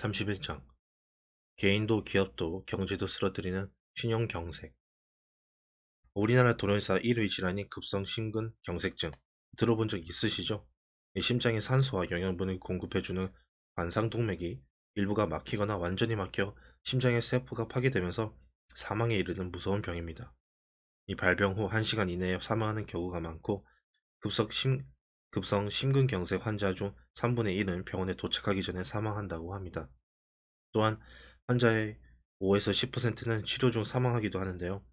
31장 개인도 기업도 경제도 쓰러뜨리는 신용경색. 우리나라 돌연사 1위 질환이 급성 심근경색증. 들어본 적 있으시죠? 이 심장에 산소와 영양분을 공급해주는 관상동맥이 일부가 막히거나 완전히 막혀 심장의 세포가 파괴되면서 사망에 이르는 무서운 병입니다. 이 발병 후 1시간 이내에 사망하는 경우가 많고 급성 심근경색 환자 중 3분의 1은 병원에 도착하기 전에 사망한다고 합니다. 또한 환자의 5에서 10%는 치료 중 사망하기도 하는데요.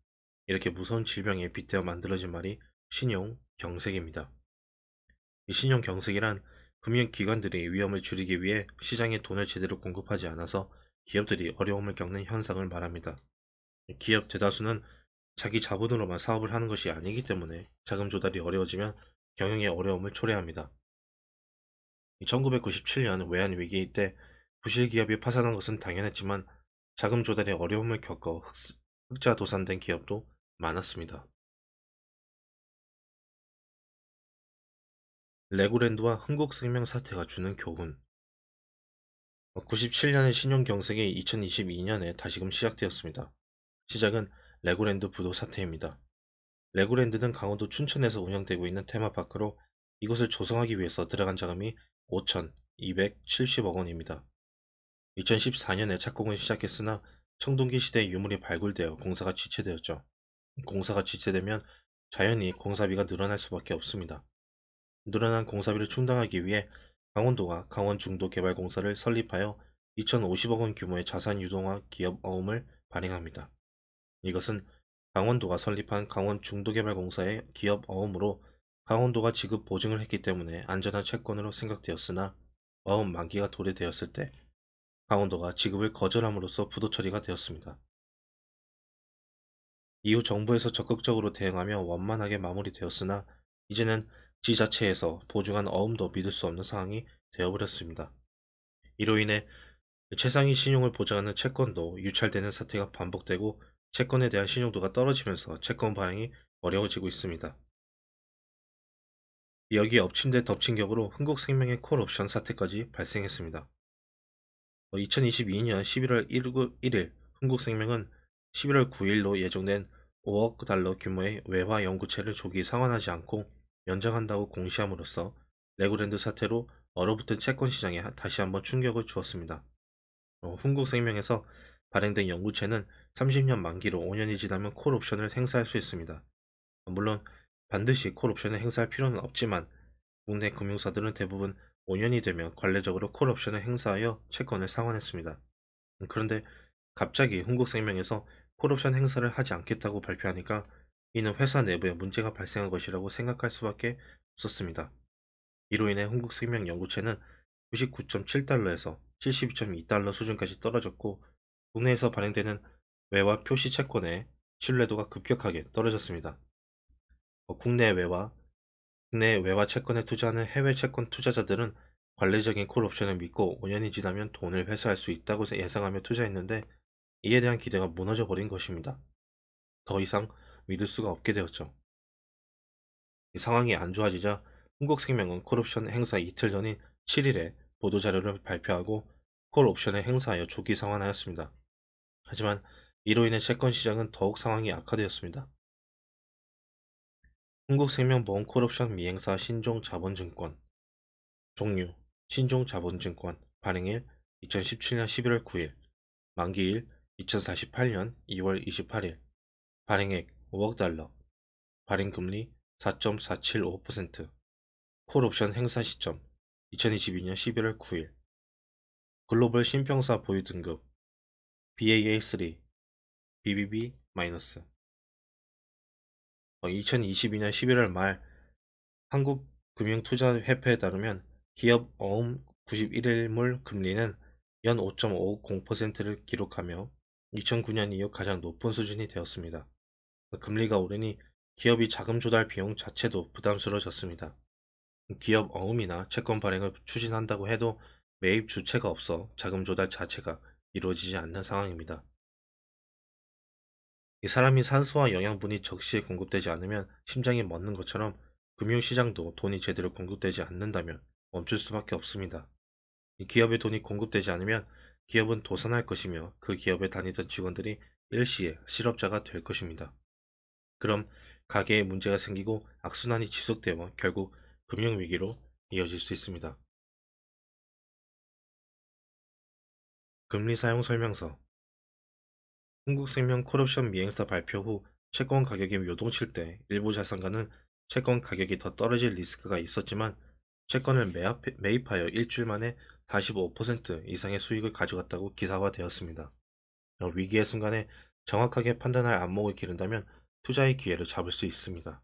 이렇게 무서운 질병에 빗대어 만들어진 말이 신용경색입니다. 이 신용경색이란 금융기관들이 위험을 줄이기 위해 시장에 돈을 제대로 공급하지 않아서 기업들이 어려움을 겪는 현상을 말합니다. 기업 대다수는 자기 자본으로만 사업을 하는 것이 아니기 때문에 자금 조달이 어려워지면 경영에 어려움을 초래합니다. 1997년 외환위기 때 부실기업이 파산한 것은 당연했지만 자금 조달에 어려움을 겪어 흑자도산된 기업도 많았습니다. 레고랜드와 흥국생명 사태가 주는 교훈. 97년의 신용경색이 2022년에 다시금 시작되었습니다. 시작은 레고랜드 부도 사태입니다. 레고랜드는 강원도 춘천에서 운영되고 있는 테마파크로 이곳을 조성하기 위해서 들어간 자금이 5,270억 원입니다. 2014년에 착공을 시작했으나 청동기 시대에 유물이 발굴되어 공사가 지체되었죠. 공사가 지체되면 자연히 공사비가 늘어날 수밖에 없습니다. 늘어난 공사비를 충당하기 위해 강원도가 강원중도개발공사를 설립하여 2,050억 원 규모의 자산 유동화 기업 어음을 발행합니다. 이것은 강원도가 설립한 강원중도개발공사의 기업 어음으로 강원도가 지급 보증을 했기 때문에 안전한 채권으로 생각되었으나 어음 만기가 도래되었을 때 강원도가 지급을 거절함으로써 부도 처리가 되었습니다. 이후 정부에서 적극적으로 대응하며 원만하게 마무리되었으나 이제는 지자체에서 보증한 어음도 믿을 수 없는 상황이 되어버렸습니다. 이로 인해 최상위 신용을 보장하는 채권도 유찰되는 사태가 반복되고 채권에 대한 신용도가 떨어지면서 채권 발행이 어려워지고 있습니다. 여기에 엎친 데 덮친 격으로 흥국생명의 콜옵션 사태까지 발생했습니다. 2022년 11월 1일 흥국생명은 11월 9일로 예정된 5억 달러 규모의 외화 연구체를 조기 상환하지 않고 연장한다고 공시함으로써 레고랜드 사태로 얼어붙은 채권 시장에 다시 한번 충격을 주었습니다. 흥국생명에서 발행된 연구체는 30년 만기로 5년이 지나면 콜옵션을 행사할 수 있습니다. 물론 반드시 콜옵션을 행사할 필요는 없지만 국내 금융사들은 대부분 5년이 되면 관례적으로 콜옵션을 행사하여 채권을 상환했습니다. 그런데 갑자기 흥국생명에서 콜옵션 행사를 하지 않겠다고 발표하니까 이는 회사 내부에 문제가 발생한 것이라고 생각할 수밖에 없었습니다. 이로 인해 흥국생명 연구체는 99.7달러에서 72.2달러 수준까지 떨어졌고 국내에서 발행되는 외화 표시 채권의 신뢰도가 급격하게 떨어졌습니다. 국내 외화 채권에 투자하는 해외 채권 투자자들은 관례적인 콜옵션을 믿고 5년이 지나면 돈을 회수할 수 있다고 예상하며 투자했는데 이에 대한 기대가 무너져 버린 것입니다. 더 이상 믿을 수가 없게 되었죠. 이 상황이 안 좋아지자 흥국생명은 콜옵션 행사 이틀 전인 7일에 보도자료를 발표하고 콜옵션을 행사하여 조기 상환하였습니다. 하지만 이로 인해 채권 시장은 더욱 상황이 악화되었습니다. 흥국생명보험 콜옵션 미행사 신종자본증권 종류 신종자본증권 발행일 2017년 11월 9일 만기일 2048년 2월 28일 발행액 5억 달러 발행금리 4.475% 콜옵션 행사 시점 2022년 11월 9일 글로벌 신평사 보유 등급 BAA3 BBB- 2022년 11월 말 한국금융투자협회에 따르면 기업 어음 91일물 금리는 연 5.50%를 기록하며 2009년 이후 가장 높은 수준이 되었습니다. 금리가 오르니 기업이 자금 조달 비용 자체도 부담스러워졌습니다. 기업 어음이나 채권 발행을 추진한다고 해도 매입 주체가 없어 자금 조달 자체가 이루어지지 않는 상황입니다. 이 사람이 산소와 영양분이 적시에 공급되지 않으면 심장이 멎는 것처럼 금융시장도 돈이 제대로 공급되지 않는다면 멈출 수밖에 없습니다. 이 기업의 돈이 공급되지 않으면 기업은 도산할 것이며 그 기업에 다니던 직원들이 일시에 실업자가 될 것입니다. 그럼 가게에 문제가 생기고 악순환이 지속되어 결국 금융위기로 이어질 수 있습니다. 금리 사용 설명서. 한국생명 콜옵션 미행사 발표 후 채권 가격이 요동칠 때 일부 자산가는 채권 가격이 더 떨어질 리스크가 있었지만 채권을 매입하여 일주일 만에 45% 이상의 수익을 가져갔다고 기사화되었습니다. 위기의 순간에 정확하게 판단할 안목을 기른다면 투자의 기회를 잡을 수 있습니다.